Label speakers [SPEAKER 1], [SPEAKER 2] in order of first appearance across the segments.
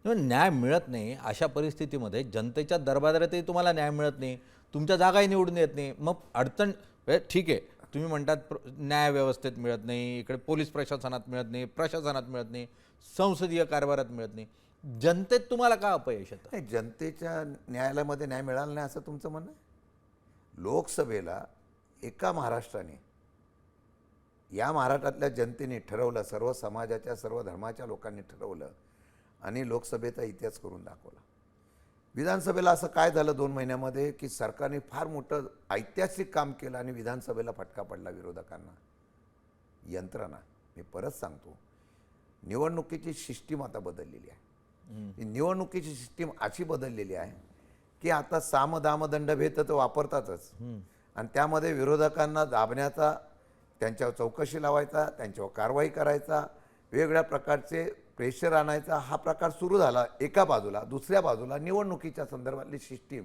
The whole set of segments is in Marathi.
[SPEAKER 1] न्याय मिळत नाही अशा परिस्थितीमध्ये जनतेच्या दरबारातही तुम्हाला न्याय मिळत नाही, तुमच्या जागाही निवडून येत नाही, मग अडचण ठीक आहे. तुम्ही म्हणतात न्याय व्यवस्थेत मिळत नाही, इकडे पोलीस प्रशासनात मिळत नाही, प्रशासनात मिळत नाही, संसदीय कारभारात मिळत नाही, जनतेत तुम्हाला का अपयश येतं?
[SPEAKER 2] नाही, जनतेच्या न्यायालयामध्ये न्याय मिळाला नाही असं तुमचं म्हणणं आहे? लोकसभेला एका महाराष्ट्राने, या महाराष्ट्रातल्या जनतेने ठरवलं, सर्व समाजाच्या सर्व धर्माच्या लोकांनी ठरवलं आणि लोकसभेचा इतिहास करून दाखवला. विधानसभेला असं काय झालं 2 महिन्यामध्ये की सरकारने फार मोठं ऐतिहासिक काम केलं आणि विधानसभेला फटका पडला विरोधकांना. यंत्रणा, मी परत सांगतो, निवडणुकीची सिस्टीम आता बदललेली आहे. ही निवडणुकीची सिस्टीम अशी बदललेली आहे की आता साम दाम दंडभेद तर वापरतातच आणि त्यामध्ये विरोधकांना दाबण्याचा, त्यांच्यावर चौकशी लावायचा, त्यांच्यावर कारवाई करायचा, वेगवेगळ्या प्रकारचे प्रेशर आणायचा हा प्रकार सुरू झाला एका बाजूला. दुसऱ्या बाजूला निवडणुकीच्या संदर्भातली सिस्टीम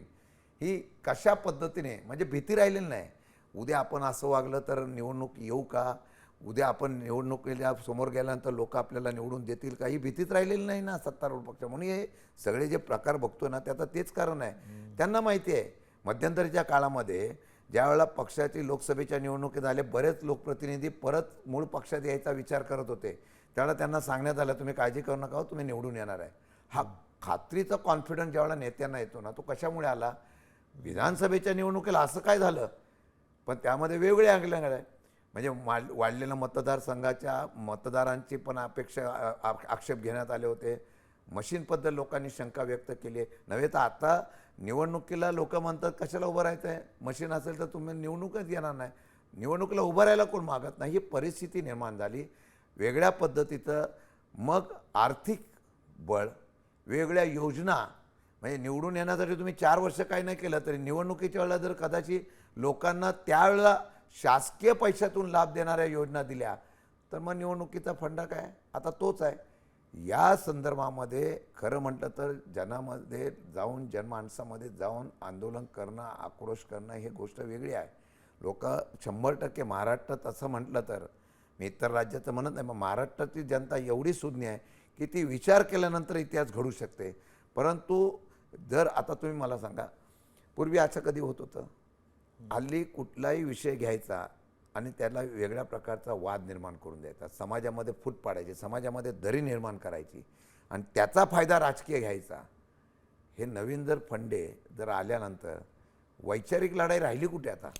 [SPEAKER 2] ही कशा पद्धतीने, म्हणजे भीती राहिलेली नाही. उद्या आपण असं वागलं तर निवडणूक येऊ का, उद्या आपण निवडणुकीला समोर गेल्यानंतर लोक आपल्याला निवडून देतील का, ही भीतीच राहिलेली नाही ना सत्तारूढ पक्ष. म्हणून हे सगळे जे प्रकार बघतो ना त्याचं तेच कारण आहे. त्यांना माहिती आहे मध्यंतरीच्या काळामध्ये ज्यावेळेला पक्षाची लोकसभेच्या निवडणुकीत झाले बरेच लोकप्रतिनिधी परत मूळ पक्षात यायचा विचार करत होते, त्यावेळेला त्यांना सांगण्यात आलं तुम्ही काळजी करू नका, तुम्ही निवडून येणार आहे. हा खात्रीचा कॉन्फिडन्स ज्यावेळेला नेत्यांना येतो ना तो कशामुळे आला? विधानसभेच्या निवडणुकीला असं काय झालं, पण त्यामध्ये वेगवेगळे अँगल आहे. म्हणजे वाढलेल्या मतदारसंघाच्या मतदारांची पण आक्षेप घेण्यात आले होते. मशीनबद्दल लोकांनी शंका व्यक्त केली आहे. नव्हे तर आता निवडणुकीला लोक म्हणतात कशाला उभं राहायचं आहे, मशीन असेल तर तुम्ही निवडणूकच घेणार नाही. निवडणुकीला उभं राहायला कोण मागत नाही. ही परिस्थिती निर्माण झाली वेगळ्या पद्धतीचं. मग आर्थिक बळ, वेगवेगळ्या योजना, म्हणजे निवडून येण्यासाठी तुम्ही 4 वर्ष काही नाही केलं तरी निवडणुकीच्या वेळेला जर कदाचित लोकांना त्यावेळेला शासकीय पैशातून लाभ देणाऱ्या योजना दिल्या तर मग निवडणुकीचा फंडा काय, आता तोच आहे. या संदर्भामध्ये खरं म्हटलं तर जनामध्ये जाऊन, जनमानसामध्ये जाऊन आंदोलन करणं, आक्रोश करणं हे गोष्ट वेगळी आहे. लोक 100% महाराष्ट्रात असं म्हटलं तर, मी इतर राज्याचं म्हणत नाही, मग महाराष्ट्राची जनता एवढी सुज्ञ आहे की ती विचार केल्यानंतर इतिहास घडू शकते. परंतु जर आता तुम्ही मला सांगा, पूर्वी असं कधी होत होतं? हल्ली कुठलाही विषय घ्यायचा आणि त्याला वेगळ्या प्रकारचा वाद निर्माण करून द्यायचा, समाजामध्ये फूट पाडायची, समाजामध्ये दरी निर्माण करायची आणि त्याचा फायदा राजकीय घ्यायचा. हे नवीन जर फंडे जर आल्यानंतर वैचारिक लढाई राहिली कुठे आता?